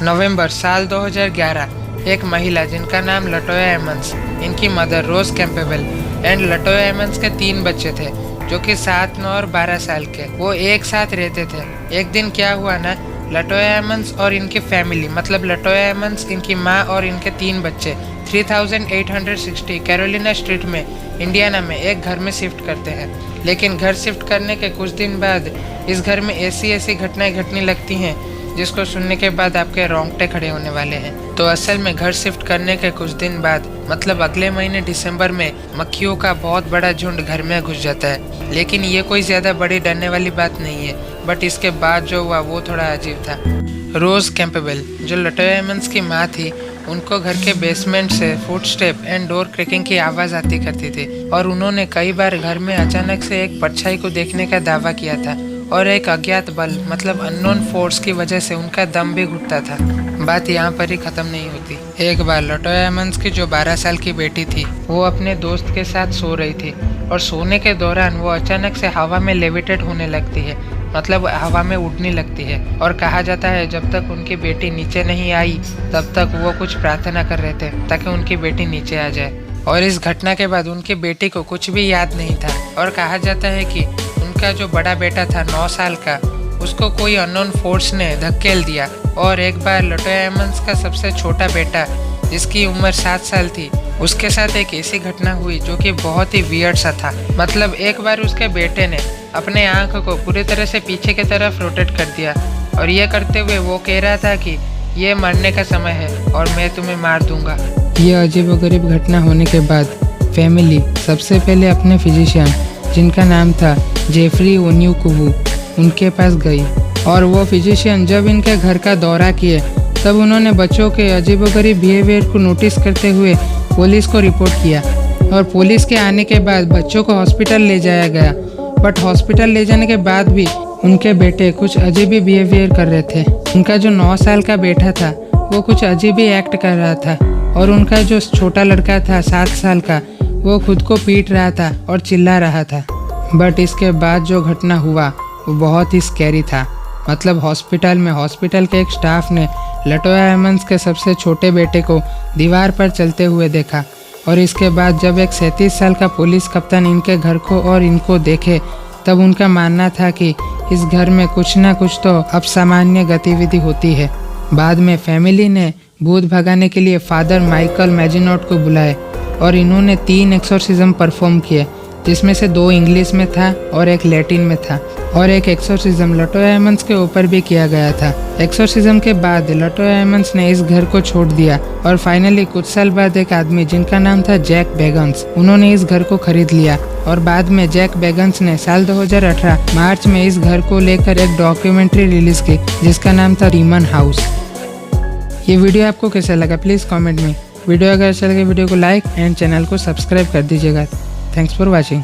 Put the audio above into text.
नवंबर साल 2011, एक महिला जिनका नाम लटोया एमंस, इनकी मदर रोज कैंपेबल एंड लटोया एमंस के 3 बच्चे थे जो कि 7, 9 और 12 साल के। वो एक साथ रहते थे। एक दिन क्या हुआ ना, लटोया एमंस और इनकी फैमिली मतलब लटोया एमंस, इनकी माँ और इनके 3 बच्चे 3860 कैरोलिना स्ट्रीट में इंडियाना में एक घर में शिफ्ट करते हैं। लेकिन घर शिफ्ट करने के कुछ दिन बाद इस घर में ऐसी घटनाएं घटने लगती हैं जिसको सुनने के बाद आपके रोंगटे खड़े होने वाले हैं। तो असल में घर शिफ्ट करने के कुछ दिन बाद मतलब अगले महीने दिसंबर में मक्खियों का बहुत बड़ा झुंड घर में घुस जाता है। लेकिन ये कोई ज़्यादा बड़ी डरने वाली बात नहीं है, बट इसके बाद जो हुआ वो थोड़ा अजीब था। रोज कैंपेबल जो लटोया एमंस की माँ थी, उनको घर के बेसमेंट से फुटस्टेप एंड डोर क्रैकिंग की आवाज़ आती करती थी और उन्होंने कई बार घर में अचानक से एक परछाई को देखने का दावा किया था और एक अज्ञात बल मतलब अननोन फोर्स की वजह से उनका दम भी घुटता था। बात यहाँ पर ही ख़त्म नहीं होती। एक बार लटोया एमंस की जो 12 साल की बेटी थी, वो अपने दोस्त के साथ सो रही थी और सोने के दौरान वो अचानक से हवा में लेविटेट होने लगती है, मतलब हवा में उड़ने लगती है। और कहा जाता है जब तक उनकी बेटी नीचे नहीं आई तब तक वो कुछ प्रार्थना कर रहे थे ताकि उनकी बेटी नीचे आ जाए। और इस घटना के बाद उनकी बेटी को कुछ भी याद नहीं था और कहा जाता है कि उनका जो बड़ा बेटा था 9 साल का, उसको कोई अननोन फोर्स ने धकेल दिया। और एक बार लटोया एमंस का सबसे छोटा बेटा जिसकी उम्र 7 साल थी, उसके साथ एक ऐसी घटना हुई जो कि बहुत ही वियर्ड सा था। मतलब एक बार उसके बेटे ने अपने आँख को पूरी तरह से पीछे की तरफ रोटेट कर दिया और ये करते हुए वो कह रहा था कि ये मरने का समय है और मैं तुम्हें मार दूंगा। ये अजीबोगरीब घटना होने के बाद फैमिली सबसे पहले अपने फिजिशियन जिनका नाम था जेफरी ओन्युकुवु, उनके पास गई। और वो फिजिशियन जब इनके घर का दौरा किए तब उन्होंने बच्चों के अजीबोगरीब बिहेवियर को नोटिस करते हुए पुलिस को रिपोर्ट किया। और पुलिस के आने के बाद बच्चों को हॉस्पिटल ले जाया गया, बट हॉस्पिटल ले जाने के बाद भी उनके बेटे कुछ अजीब ही बिहेवियर कर रहे थे। उनका जो 9 साल का बेटा था वो कुछ अजीब ही एक्ट कर रहा था और उनका जो छोटा लड़का था 7 साल का, वो खुद को पीट रहा था और चिल्ला रहा था। बट इसके बाद जो घटना हुआ वो बहुत ही स्कैरी था। मतलब हॉस्पिटल के एक स्टाफ ने लटोया एमंस के सबसे छोटे बेटे को दीवार पर चलते हुए देखा और इसके बाद जब एक 37 साल का पुलिस कप्तान इनके घर को और इनको देखे तब उनका मानना था कि इस घर में कुछ ना कुछ तो असामान्य गतिविधि होती है। बाद में फैमिली ने भूत भगाने के लिए फादर माइकल मैजिनोट को बुलाए और इन्होंने 3 एक्सोर्सिज्म परफॉर्म किए, जिसमें से 2 इंग्लिश में था और एक लैटिन में था। और एक एक्सोर्सिज्म लटोया एमंस के ऊपर भी किया गया था। एक्सोर्सिज्म के बाद लटोया एमंस ने इस घर को छोड़ दिया और फाइनली कुछ साल बाद एक आदमी जिनका नाम था जैक बेगन्स, उन्होंने इस घर को खरीद लिया। और बाद में जैक बेगन्स ने साल 2018 मार्च में इस घर को लेकर एक डॉक्यूमेंट्री रिलीज की जिसका नाम था रीमन हाउस। ये वीडियो आपको कैसा लगा प्लीज़ कमेंट में। वीडियो अगर अच्छा लगे वीडियो को लाइक एंड चैनल को सब्सक्राइब कर दीजिएगा। Thanks for watching.